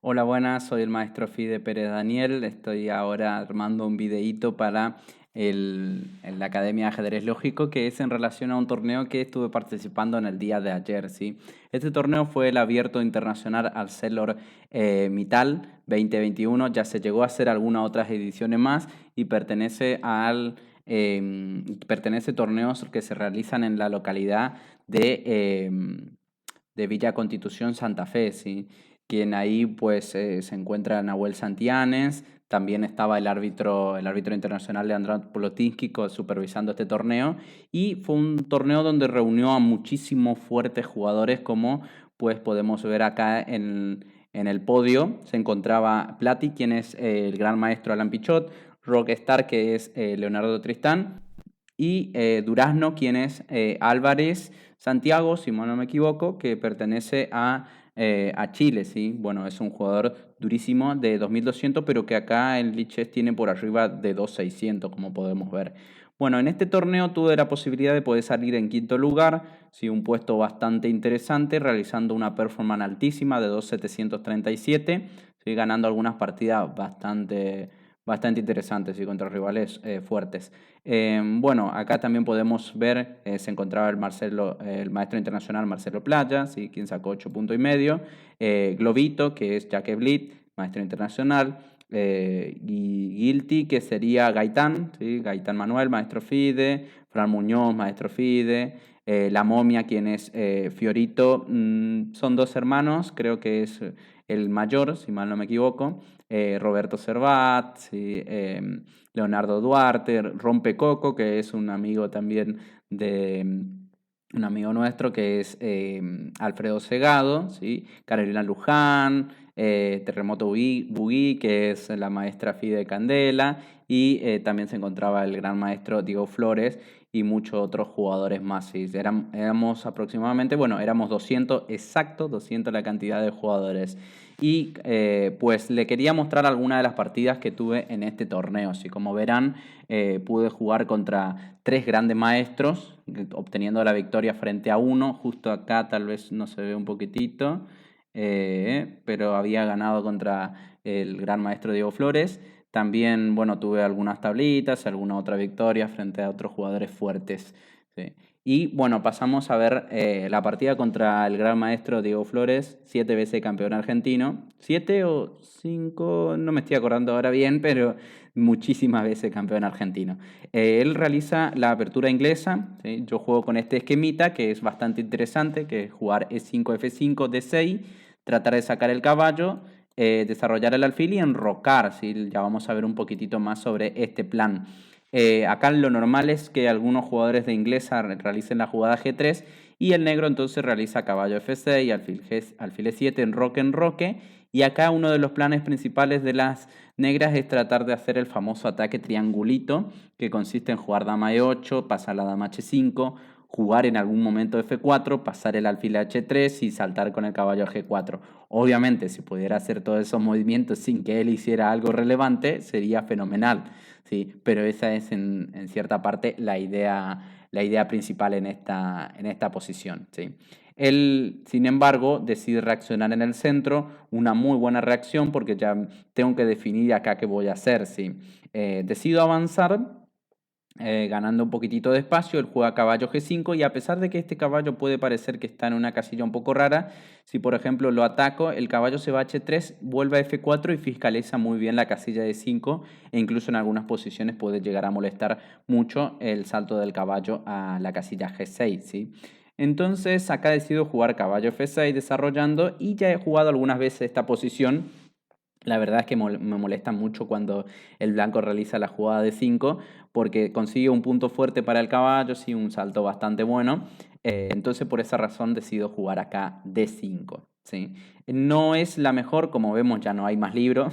Hola, buenas, soy el maestro Fide Pérez Daniel. Estoy ahora armando un videíto para la Academia de Ajedrez Lógico, que es en relación a un torneo que estuve participando en el día de ayer, ¿sí? Este torneo fue el Abierto Internacional Arcelor Mittal 2021. Ya se llegó a hacer algunas otras ediciones más y pertenece a torneos que se realizan en la localidad de Villa Constitución Santa Fe, ¿sí? Quien ahí pues se encuentra Nahuel Santianes, también estaba el árbitro internacional Leandro Polotinsky supervisando este torneo, y fue un torneo donde reunió a muchísimos fuertes jugadores, como pues podemos ver acá en el podio. Se encontraba Plati, quien es el gran maestro Alan Pichot, Rockstar, que es Leonardo Tristán, y Durazno, quien es Álvarez Santiago, si mal no me equivoco, que pertenece a Chile, ¿sí? Bueno, es un jugador durísimo de 2200, pero que acá en Lichess tiene por arriba de 2600, como podemos ver. Bueno, en este torneo tuve la posibilidad de poder salir en quinto lugar, sí, un puesto bastante interesante, realizando una performance altísima de 2737, ¿sí? Ganando algunas partidas bastante interesantes y contra rivales fuertes. Bueno, acá también podemos ver, se encontraba el maestro internacional Marcelo Playa, ¿sí? Quien sacó 8,5 puntos. Globito, que es Jacques Blit, maestro internacional. Y Guilty, que sería Gaitán, ¿sí? Gaitán Manuel, maestro FIDE. Fran Muñoz, maestro FIDE. La Momia, quien es Fiorito. Son dos hermanos, creo que es el mayor, si mal no me equivoco. Roberto Servat, ¿sí? Leonardo Duarte, Rompecoco, que es un amigo también un amigo nuestro, que es Alfredo Segado, ¿sí? Carolina Luján, Terremoto Bugui, que es la maestra Fide Candela, y también se encontraba el gran maestro Diego Flores y muchos otros jugadores más. ¿Sí? Éramos aproximadamente, bueno, éramos 200, exacto, 200 la cantidad de jugadores. Y pues le quería mostrar algunas de las partidas que tuve en este torneo. Así como verán, pude jugar contra tres grandes maestros, obteniendo la victoria frente a uno. Justo acá tal vez no se ve un poquitito, pero había ganado contra el gran maestro Diego Flores. También, bueno, tuve algunas tablitas, alguna otra victoria frente a otros jugadores fuertes, ¿sí? Y bueno, pasamos a ver la partida contra el gran maestro Diego Flores, 7 veces campeón argentino. 7 o 5, no me estoy acordando ahora bien, pero muchísimas veces campeón argentino. Él realiza la apertura inglesa, ¿sí? Yo juego con este esquemita que es bastante interesante, que es jugar E5, F5, D6, tratar de sacar el caballo, desarrollar el alfil y enrocar, ¿sí? Ya vamos a ver un poquitito más sobre este plan. Acá lo normal es que algunos jugadores de inglesa realicen la jugada G3, y el negro entonces realiza caballo F6, alfil E7, enroque. Y acá uno de los planes principales de las negras es tratar de hacer el famoso ataque triangulito, que consiste en jugar dama E8, pasar la dama H5, jugar en algún momento F4, pasar el alfil a H3 y saltar con el caballo a G4. Obviamente, si pudiera hacer todos esos movimientos sin que él hiciera algo relevante, sería fenomenal, ¿sí? Pero esa es en cierta parte la idea principal en esta posición, ¿sí? Él, sin embargo, decide reaccionar en el centro, una muy buena reacción porque ya tengo que definir acá qué voy a hacer, ¿sí? Decido avanzar, ganando un poquitito de espacio. Él juega caballo G5, y a pesar de que este caballo puede parecer que está en una casilla un poco rara, si por ejemplo lo ataco, el caballo se va a H3, vuelve a F4 y fiscaliza muy bien la casilla de 5, e incluso en algunas posiciones puede llegar a molestar mucho el salto del caballo a la casilla G6, ¿sí? Entonces acá decido jugar caballo F6 desarrollando, y ya he jugado algunas veces esta posición. La verdad es que me molesta mucho cuando el blanco realiza la jugada de 5, porque consigue un punto fuerte para el caballo, sí, un salto bastante bueno. Entonces por esa razón decido jugar acá D5, ¿sí? No es la mejor, como vemos ya no hay más libro.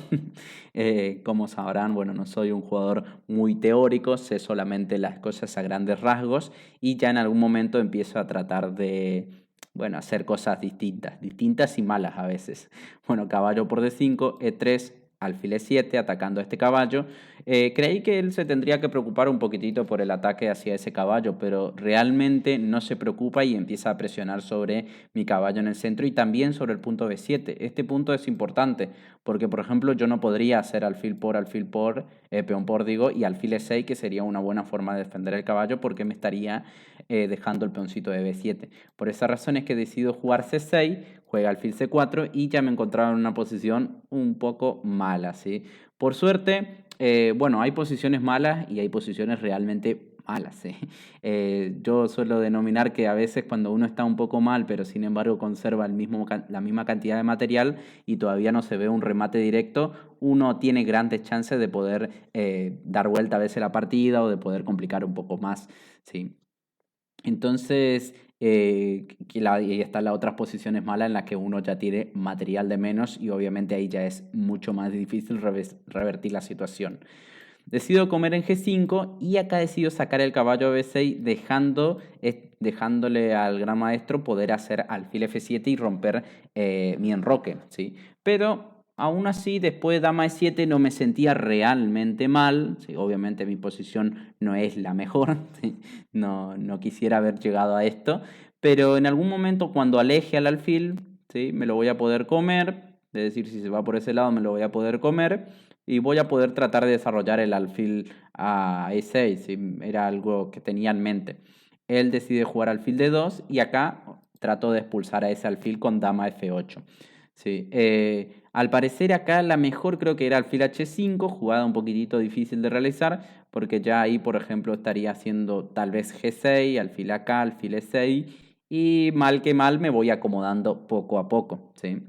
Como sabrán, bueno, no soy un jugador muy teórico, sé solamente las cosas a grandes rasgos, y ya en algún momento empiezo a tratar de, bueno, hacer cosas distintas y malas a veces. Bueno, caballo por D5, E3, alfil E7 atacando a este caballo. Creí que él se tendría que preocupar un poquitito por el ataque hacia ese caballo, pero realmente no se preocupa y empieza a presionar sobre mi caballo en el centro y también sobre el punto B7. Este punto es importante porque, por ejemplo, yo no podría hacer alfil por, peón por, digo, y alfil E6, que sería una buena forma de defender el caballo porque me estaría dejando el peoncito de B7. Por esa razón es que decido jugar C6, juega alfil C4 y ya me encontraba en una posición un poco mala, ¿sí? Por suerte, bueno, hay posiciones malas y hay posiciones realmente malas, ¿sí? Yo suelo denominar que a veces cuando uno está un poco mal, pero sin embargo conserva la misma cantidad de material y todavía no se ve un remate directo, uno tiene grandes chances de poder dar vuelta a veces la partida o de poder complicar un poco más, ¿sí? Entonces, y están las otras posiciones malas en las que uno ya tiene material de menos y obviamente ahí ya es mucho más difícil revertir la situación. Decido comer en G5 y acá decido sacar el caballo a B6 dejándole al gran maestro poder hacer alfil F7 y romper mi enroque, ¿sí? Pero aún así, después de dama E7 no me sentía realmente mal, ¿sí? Obviamente mi posición no es la mejor, ¿sí? No quisiera haber llegado a esto, pero en algún momento cuando aleje al alfil, ¿sí? Me lo voy a poder comer, es decir, si se va por ese lado me lo voy a poder comer y voy a poder tratar de desarrollar el alfil a E6, ¿sí? Era algo que tenía en mente. Él decide jugar alfil D2 y acá trato de expulsar a ese alfil con dama F8. Sí, al parecer acá la mejor creo que era alfil H5, jugada un poquitito difícil de realizar, porque ya ahí, por ejemplo, estaría haciendo tal vez G6, alfil acá, alfil E6, y mal que mal me voy acomodando poco a poco, ¿sí?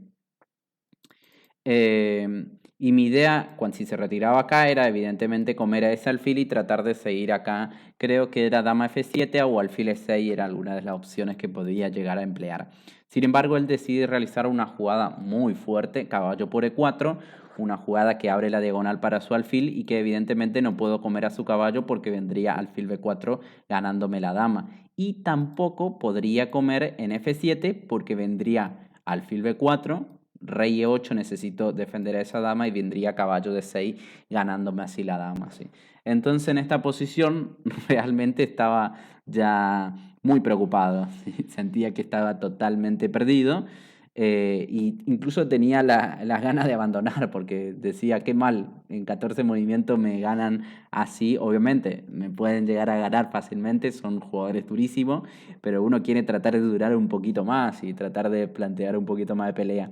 Y mi idea, cuando si se retiraba acá, era evidentemente comer a ese alfil y tratar de seguir acá. Creo que era dama F7 o alfil E6 era alguna de las opciones que podía llegar a emplear. Sin embargo, él decide realizar una jugada muy fuerte, caballo por E4, una jugada que abre la diagonal para su alfil y que evidentemente no puedo comer a su caballo porque vendría alfil B4 ganándome la dama. Y tampoco podría comer en F7 porque vendría alfil B4, rey E8, necesito defender a esa dama y vendría caballo D6 ganándome así la dama, ¿sí? Entonces en esta posición realmente estaba ya muy preocupado, ¿sí? Sentía que estaba totalmente perdido y incluso tenía las ganas de abandonar porque decía, qué mal, en 14 movimientos me ganan así, obviamente me pueden llegar a ganar fácilmente, son jugadores durísimos, pero uno quiere tratar de durar un poquito más y tratar de plantear un poquito más de pelea.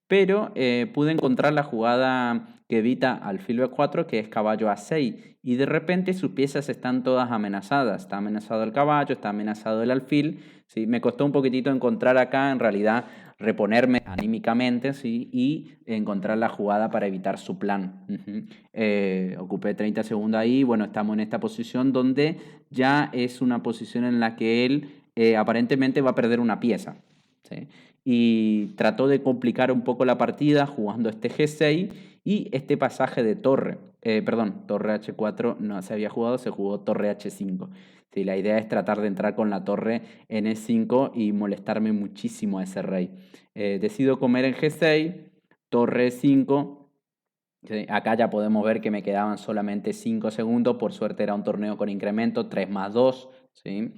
Pero pude encontrar la jugada que evita alfil B4, que es caballo A6, y de repente sus piezas están todas amenazadas. Está amenazado el caballo, está amenazado el alfil, ¿sí? Me costó un poquitito encontrar acá, en realidad, reponerme anímicamente, ¿sí? Y encontrar la jugada para evitar su plan. Ocupé 30 segundos ahí, bueno, estamos en esta posición donde ya es una posición en la que él aparentemente va a perder una pieza, ¿sí? Y trató de complicar un poco la partida jugando este G6 y este pasaje de torre. Perdón, torre H4 no se había jugado, se jugó torre H5. Sí, la idea es tratar de entrar con la torre en E5 y molestarme muchísimo a ese rey. Decido comer en G6, torre E5. Sí, acá ya podemos ver que me quedaban solamente 5 segundos. Por suerte era un torneo con incremento, 3+2. ¿Sí?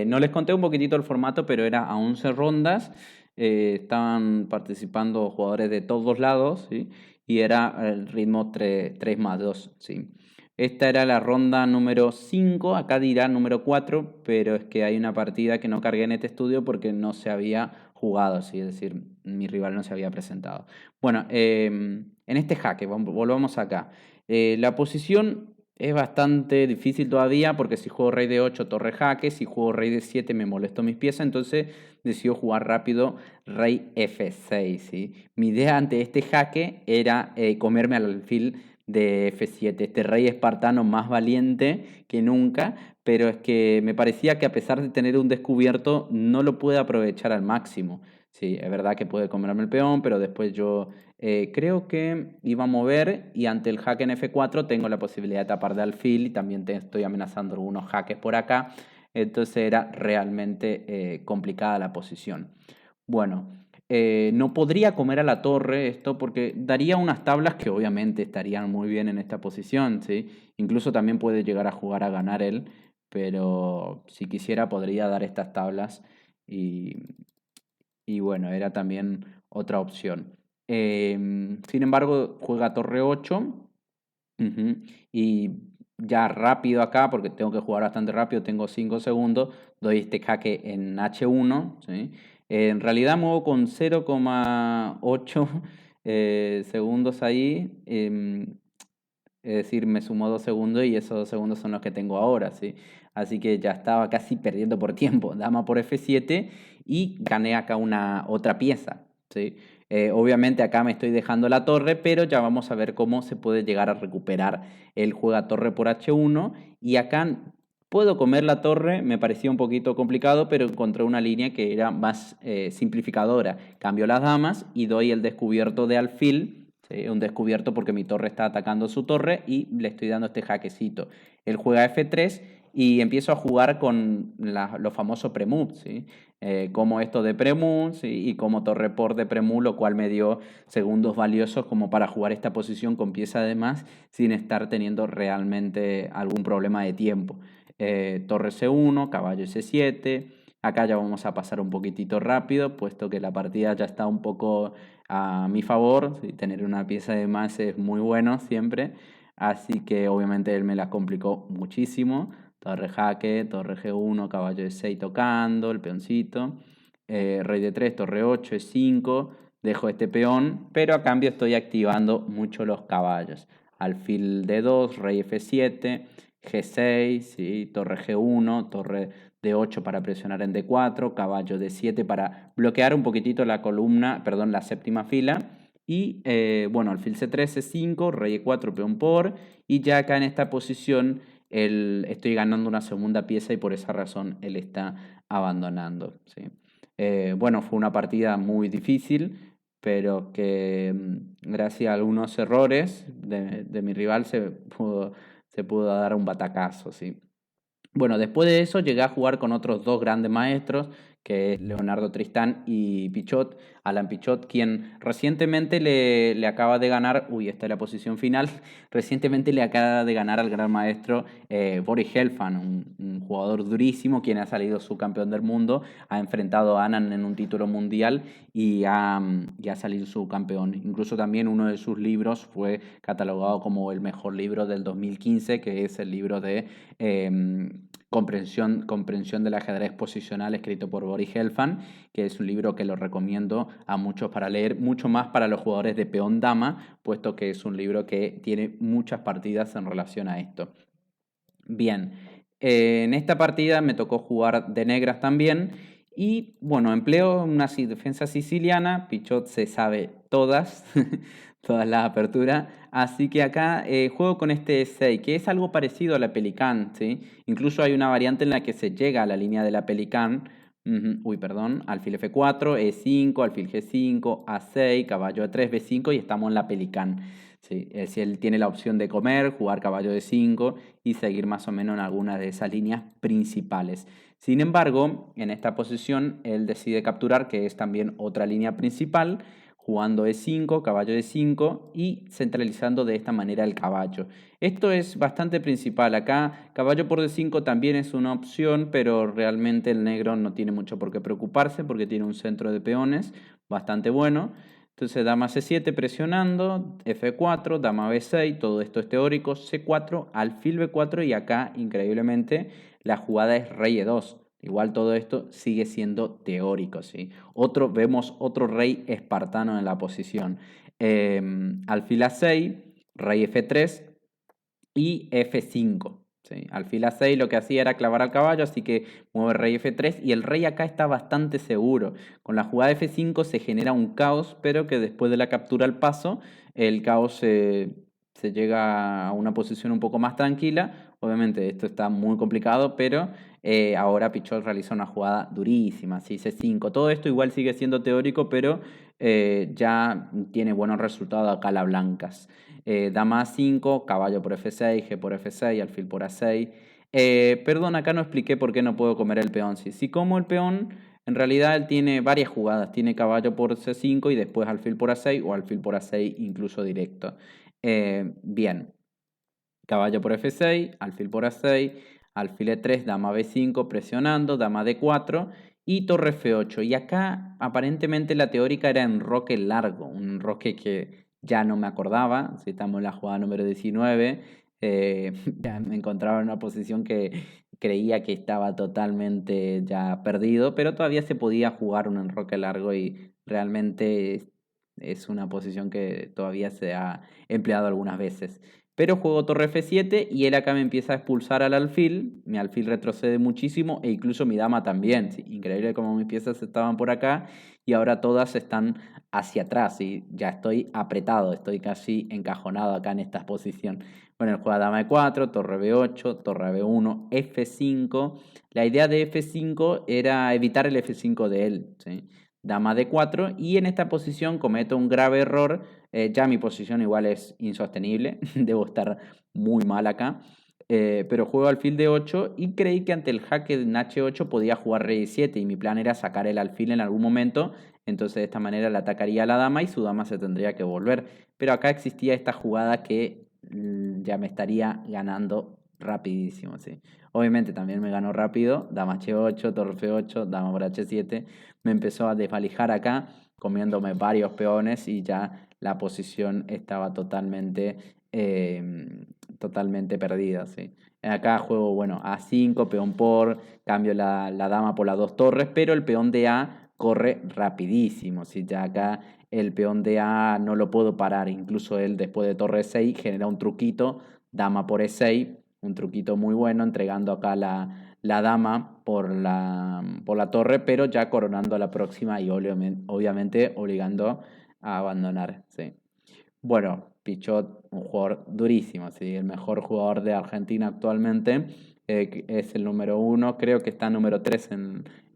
No les conté un poquitito el formato, pero era a 11 rondas. Estaban participando jugadores de todos lados, ¿sí? Y era el ritmo 3+2. ¿Sí? Esta era la ronda número 5, acá dirá número 4, pero es que hay una partida que no cargué en este estudio porque no se había jugado, ¿sí? Es decir, mi rival no se había presentado. Bueno, en este jaque, volvamos acá. La posición es bastante difícil todavía porque si juego rey de 8, torre jaque, si juego rey de 7 me molesto mis piezas, entonces decido jugar rápido rey F6, ¿sí? Mi idea ante este jaque era comerme al alfil de F7, este rey espartano más valiente que nunca, pero es que me parecía que a pesar de tener un descubierto no lo pude aprovechar al máximo. Sí, es verdad que puede comerme el peón, pero después yo creo que iba a mover y ante el jaque en F4 tengo la posibilidad de tapar de alfil y también estoy amenazando algunos jaques por acá. Entonces era realmente complicada la posición. Bueno, no podría comer a la torre esto porque daría unas tablas que obviamente estarían muy bien en esta posición, ¿sí? Incluso también puede llegar a jugar a ganar él, pero si quisiera podría dar estas tablas y, y bueno, era también otra opción. Sin embargo, juega torre 8. Ujú. Y ya rápido acá, porque tengo que jugar bastante rápido, tengo 5 segundos, doy este jaque en H1, ¿sí? En realidad muevo con 0,8 segundos ahí, es decir, me sumó 2 segundos y esos 2 segundos son los que tengo ahora, ¿sí? Así que ya estaba casi perdiendo por tiempo. Dama por F7 y gané acá una otra pieza, ¿sí? Obviamente acá me estoy dejando la torre, pero ya vamos a ver cómo se puede llegar a recuperar. Él juega torre por H1 y acá puedo comer la torre, me parecía un poquito complicado, pero encontré una línea que era más simplificadora. Cambio las damas y doy el descubierto de alfil, ¿sí? Un descubierto porque mi torre está atacando su torre y le estoy dando este jaquecito. Él juega F3 y empiezo a jugar con los famosos premove, ¿sí? Como esto de premove, ¿sí? Y como torre por de premove, lo cual me dio segundos valiosos como para jugar esta posición con pieza de más sin estar teniendo realmente algún problema de tiempo. Torre C1, caballo C7. Acá ya vamos a pasar un poquitito rápido, puesto que la partida ya está un poco a mi favor. ¿Sí? Tener una pieza de más es muy bueno siempre. Así que obviamente él me la complicó muchísimo. Torre jaque, torre G1, caballo E6 tocando, el peoncito. Rey de 3, torre 8, E5. Dejo este peón, pero a cambio estoy activando mucho los caballos. Alfil D2, rey F7, G6, ¿sí? Torre G1, torre D8 para presionar en D4, caballo D7 para bloquear un poquitito la columna, perdón, la séptima fila. Y bueno, alfil C3, C5, rey E4, peón por. Y ya acá en esta posición estoy ganando una segunda pieza y por esa razón él está abandonando. ¿Sí? Bueno, fue una partida muy difícil, pero que gracias a algunos errores de mi rival se pudo dar un batacazo, ¿sí? Bueno, después de eso llegué a jugar con otros dos grandes maestros, que es Leonardo Tristán y Pichot, Alan Pichot, quien recientemente le acaba de ganar, uy, esta es la posición final, recientemente le acaba de ganar al gran maestro Boris Helfand, un jugador durísimo, quien ha salido subcampeón del mundo, ha enfrentado a Anand en un título mundial y ha salido subcampeón. Incluso también uno de sus libros fue catalogado como el mejor libro del 2015, que es el libro de comprensión del ajedrez posicional escrito por Boris Helfand, que es un libro que lo recomiendo a muchos para leer, mucho más para los jugadores de peón dama, puesto que es un libro que tiene muchas partidas en relación a esto. Bien, en esta partida me tocó jugar de negras también y bueno, empleo una defensa siciliana, Pichot se sabe todas, todas las aperturas, así que acá juego con este E6, que es algo parecido a la Pelicán, ¿sí? Incluso hay una variante en la que se llega a la línea de la Pelicán, uy, perdón, alfil F4, E5, alfil G5, A6, caballo E3, B5 y estamos en la Pelicán. Sí, si él tiene la opción de comer, jugar caballo de 5 y seguir más o menos en alguna de esas líneas principales. Sin embargo, en esta posición él decide capturar, que es también otra línea principal, jugando E5, caballo de 5 y centralizando de esta manera el caballo. Esto es bastante principal. Acá caballo por D5 también es una opción, pero realmente el negro no tiene mucho por qué preocuparse porque tiene un centro de peones bastante bueno. Entonces dama C7 presionando, F4, dama B6, todo esto es teórico, C4, alfil B4 y acá increíblemente la jugada es rey E2. Igual todo esto sigue siendo teórico, ¿sí? Vemos otro rey espartano en la posición. Alfil A6, rey F3 y F5. ¿Sí? Alfil A6 lo que hacía era clavar al caballo, así que mueve rey F3 y el rey acá está bastante seguro. Con la jugada F5 se genera un caos, pero que después de la captura al paso, el caos se llega a una posición un poco más tranquila. Obviamente esto está muy complicado, pero ahora Pichot realiza una jugada durísima, ¿sí? C5. Todo esto igual sigue siendo teórico, pero ya tiene buenos resultados acá las blancas. Dama A5, caballo por F6, G por F6, alfil por A6. Perdón, acá no expliqué por qué no puedo comer el peón. Si como el peón, En realidad él tiene varias jugadas, tiene caballo por C5 y después alfil por A6 o alfil por A6 incluso directo. Bien, caballo por F6, alfil por A6, alfil E3, dama B5 presionando, dama D4 y torre F8. Y acá aparentemente la teórica era enroque largo, un enroque que ya no me acordaba, si estamos en la jugada número 19, ya me encontraba en una posición que creía que estaba totalmente ya perdido, pero todavía se podía jugar un enroque largo y realmente es una posición que todavía se ha empleado algunas veces. Pero juego torre F7 y él acá me empieza a expulsar al alfil. Mi alfil retrocede muchísimo e incluso mi dama también. ¿Sí? Increíble como mis piezas estaban por acá y ahora todas están hacia atrás. Y ya estoy apretado, estoy casi encajonado acá en esta posición. Bueno, él juega dama E4, torre B8, torre B1, F5. La idea de F5 era evitar el F5 de él. ¿Sí? Dama D4 y en esta posición cometo un grave error. Ya mi posición igual es insostenible, debo estar muy mal acá. Pero juego alfil D8 y creí que ante el jaque en H8 podía jugar rey E7 y mi plan era sacar el alfil en algún momento. Entonces de esta manera le atacaría a la dama y su dama se tendría que volver. Pero acá existía esta jugada que ya me estaría ganando rapidísimo. ¿Sí? Obviamente también me ganó rápido. Dama H8, torre F8, dama por H7. Me empezó a desvalijar acá, comiéndome varios peones y ya la posición estaba totalmente perdida. ¿Sí? Acá juego, bueno, A5, peón por, cambio la dama por las dos torres, pero el peón de A corre rapidísimo. ¿Sí? Ya acá el peón de A no lo puedo parar, incluso él después de torre E6 genera un truquito, dama por E6, un truquito muy bueno, entregando acá la dama por la torre, pero ya coronando a la próxima y obviamente obligando a abandonar. ¿Sí? Bueno, Pichot, un jugador durísimo, ¿sí? El mejor jugador de Argentina actualmente. Es el número uno, creo que está número 3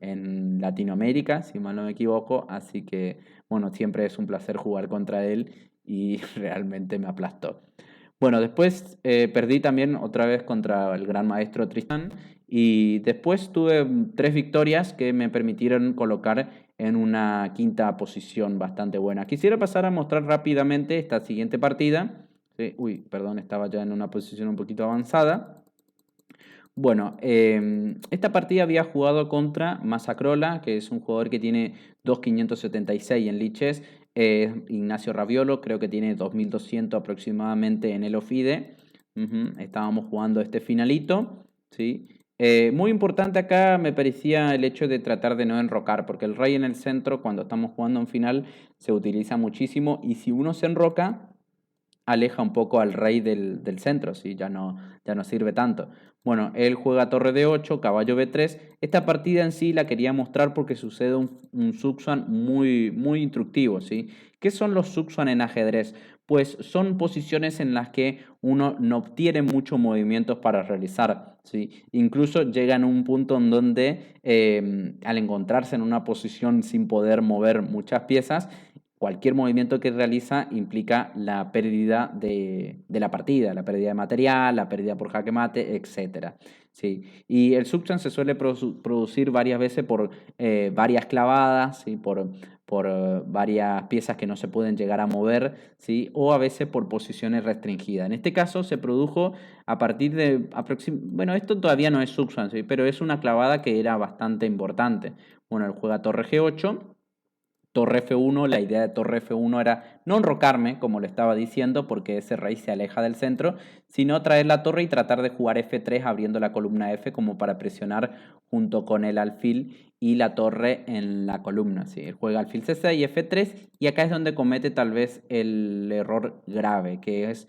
en Latinoamérica, si mal no me equivoco. Así que, bueno, siempre es un placer jugar contra él y realmente me aplastó. Bueno, después perdí también otra vez contra el gran maestro Tristán y después tuve 3 victorias que me permitieron colocar en una quinta posición bastante buena. Quisiera pasar a mostrar rápidamente esta siguiente partida. Sí, uy, perdón, estaba ya en una posición un poquito avanzada. Bueno, esta partida había jugado contra Masacrola, que es un jugador que tiene 2.576 en Lichess. Ignacio Raviolo, creo que tiene 2.200 aproximadamente en el OFIDE. Estábamos jugando este finalito, ¿sí? Muy importante acá me parecía el hecho de tratar de no enrocar, porque el rey en el centro, cuando estamos jugando un final, se utiliza muchísimo y si uno se enroca, aleja un poco al rey del centro, ¿sí? Ya no sirve tanto. Bueno, él juega torre D8, caballo B3. Esta partida en sí la quería mostrar porque sucede un Zugzwang muy instructivo, ¿sí? ¿Qué son los Zugzwang en ajedrez? Pues son posiciones en las que uno no obtiene muchos movimientos para realizar, ¿sí? Incluso llegan a un punto en donde al encontrarse en una posición sin poder mover muchas piezas, cualquier movimiento que realiza implica la pérdida de la partida, la pérdida de material, la pérdida por jaque mate, etc. ¿Sí? Y el Zugzwang se suele producir varias veces por varias clavadas, ¿sí? Por varias piezas que no se pueden llegar a mover, ¿sí? O a veces por posiciones restringidas. En este caso se produjo a partir de bueno, esto todavía no es Zugzwang, ¿sí? Pero es una clavada que era bastante importante. Bueno, él juega torre G8. Torre F1, la idea de torre F1 era no enrocarme, como le estaba diciendo, porque ese rey se aleja del centro, sino traer la torre y tratar de jugar F3 abriendo la columna F como para presionar junto con el alfil y la torre en la columna. ¿Sí? Juega alfil C6 y F3 y acá es donde comete tal vez el error grave, que es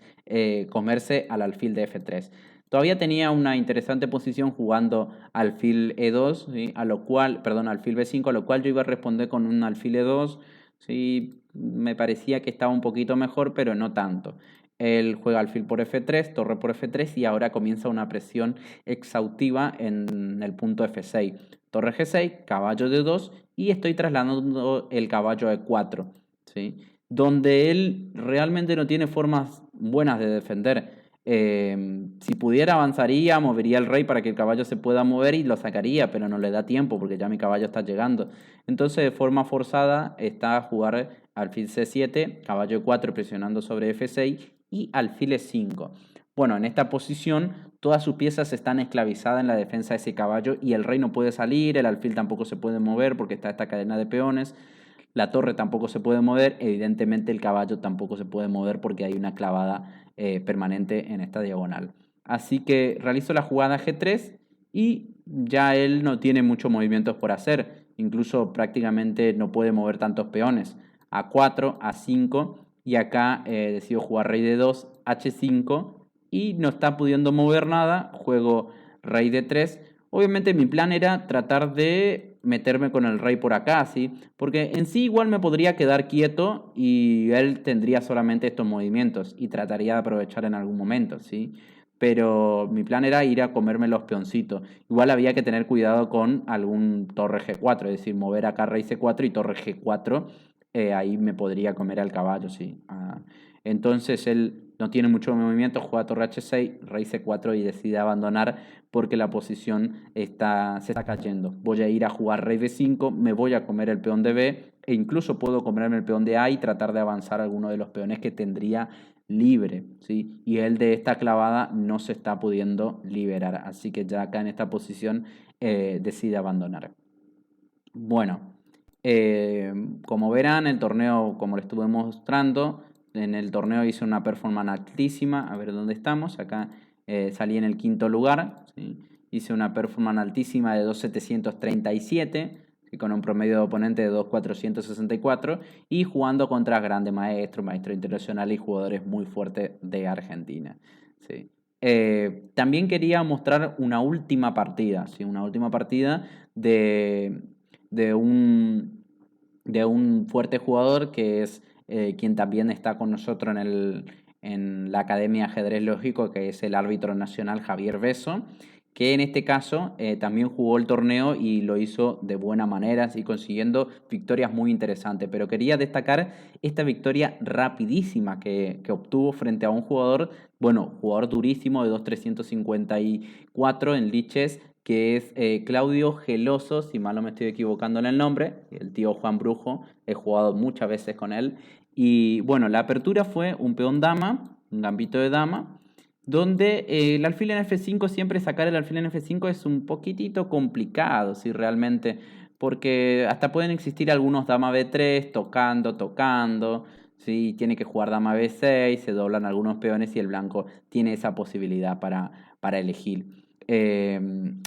comerse al alfil de F3. Todavía tenía una interesante posición jugando alfil E2, ¿sí? Alfil B5, a lo cual yo iba a responder con un alfil E2. ¿Sí? Me parecía que estaba un poquito mejor, pero no tanto. Él juega alfil por F3, torre por F3 y ahora comienza una presión exhaustiva en el punto F6. Torre G6, caballo D2 y estoy trasladando el caballo a E4, ¿sí? Donde él realmente no tiene formas buenas de defender. Si pudiera avanzaría, movería el rey para que el caballo se pueda mover y lo sacaría, pero no le da tiempo porque ya mi caballo está llegando. Entonces de forma forzada está a jugar alfil C7, caballo E4 presionando sobre F6 y alfil E5. Bueno, en esta posición todas sus piezas están esclavizadas en la defensa de ese caballo y el rey no puede salir, el alfil tampoco se puede mover porque está esta cadena de peones. La torre tampoco se puede mover, evidentemente el caballo tampoco se puede mover porque hay una clavada permanente en esta diagonal. Así que realizo la jugada G3 y ya él no tiene muchos movimientos por hacer, incluso prácticamente no puede mover tantos peones. A4, A5 y acá decido jugar rey D2, H5 y no está pudiendo mover nada, juego rey D3. Obviamente mi plan era tratar de meterme con el rey por acá, ¿sí? Porque en sí igual me podría quedar quieto y él tendría solamente estos movimientos y trataría de aprovechar en algún momento, ¿sí? Pero mi plan era ir a comerme los peoncitos. Igual había que tener cuidado con algún torre G4, es decir, mover acá rey C4 y torre G4, ahí me podría comer al caballo, ¿sí? Entonces él no tiene mucho movimiento, juega torre H6, rey C4 y decide abandonar porque la posición se está cayendo. Voy a ir a jugar rey D5, me voy a comer el peón de B e incluso puedo comerme el peón de A y tratar de avanzar alguno de los peones que tendría libre, ¿sí? Y él de esta clavada no se está pudiendo liberar, así que ya acá en esta posición decide abandonar. Bueno, como verán, el torneo, como les estuve mostrando, en el torneo hice una performance altísima. A ver dónde estamos. Acá salí en el quinto lugar. ¿Sí? Hice una performance altísima de 2.737, ¿sí? Con un promedio de oponente de 2.464 y jugando contra grandes maestros, maestros internacionales y jugadores muy fuertes de Argentina. ¿Sí? También quería mostrar una última partida, ¿sí? Una última partida de un fuerte jugador que es quien también está con nosotros en la Academia Ajedrez Lógico, que es el árbitro nacional Javier Beso, que en este caso también jugó el torneo y lo hizo de buena manera, y consiguiendo victorias muy interesantes. Pero quería destacar esta victoria rapidísima que obtuvo frente a un jugador, bueno, jugador durísimo de 2.354 en Lichess, que es Claudio Geloso, si mal no me estoy equivocando en el nombre, el tío Juan Brujo, he jugado muchas veces con él. Y bueno, la apertura fue un peón dama, un gambito de dama, donde el alfil en F5, siempre sacar el alfil en F5 es un poquitito complicado, si realmente, porque hasta pueden existir algunos dama B3 tocando, ¿sí? Tiene que jugar dama B6, se doblan algunos peones y el blanco tiene esa posibilidad para elegir.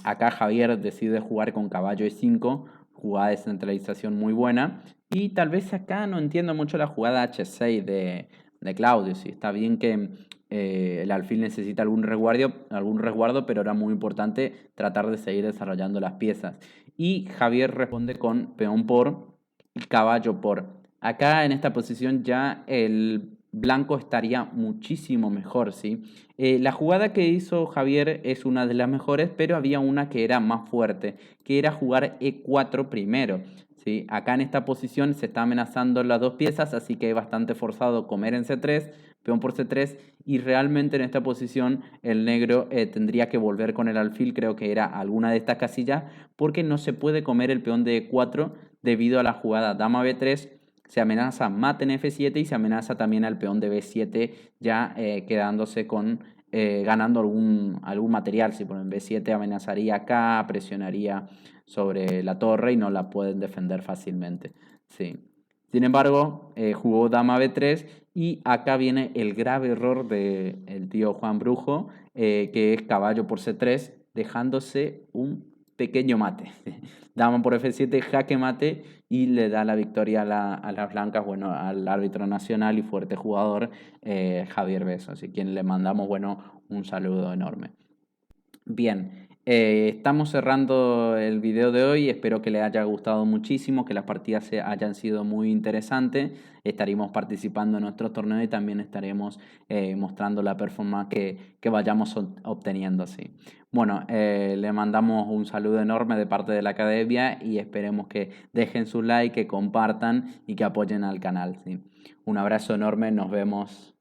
Acá Javier decide jugar con caballo E5, jugada de centralización muy buena. Y tal vez acá no entiendo mucho la jugada H6 de Claudio. Sí, está bien que el alfil necesita algún resguardo, pero era muy importante tratar de seguir desarrollando las piezas. Y Javier responde con peón por y caballo por. Acá en esta posición ya el blanco estaría muchísimo mejor, ¿sí? La jugada que hizo Javier es una de las mejores, pero había una que era más fuerte, que era jugar E4 primero, ¿sí? Acá en esta posición se está amenazando las dos piezas, así que es bastante forzado comer en C3, peón por C3, y realmente en esta posición el negro tendría que volver con el alfil, creo que era alguna de estas casillas, porque no se puede comer el peón de E4 debido a la jugada dama B3, se amenaza mate en F7 y se amenaza también al peón de B7 ya quedándose con ganando algún material. Si por en B7 amenazaría acá, presionaría sobre la torre y no la pueden defender fácilmente. Sí. Sin embargo, jugó dama B3 y acá viene el grave error del tío Juan Brujo, que es caballo por C3, dejándose un pequeño mate. Dama por F7, jaque mate y le da la victoria a las blancas, bueno, al árbitro nacional y fuerte jugador Javier Beso, así quien le mandamos, bueno, un saludo enorme. Bien, estamos cerrando el video de hoy, espero que les haya gustado muchísimo, que las partidas hayan sido muy interesantes, estaremos participando en nuestro torneo y también estaremos mostrando la performance que vayamos obteniendo. Sí. Bueno, le mandamos un saludo enorme de parte de la academia y esperemos que dejen su like, que compartan y que apoyen al canal. ¿Sí? Un abrazo enorme, nos vemos.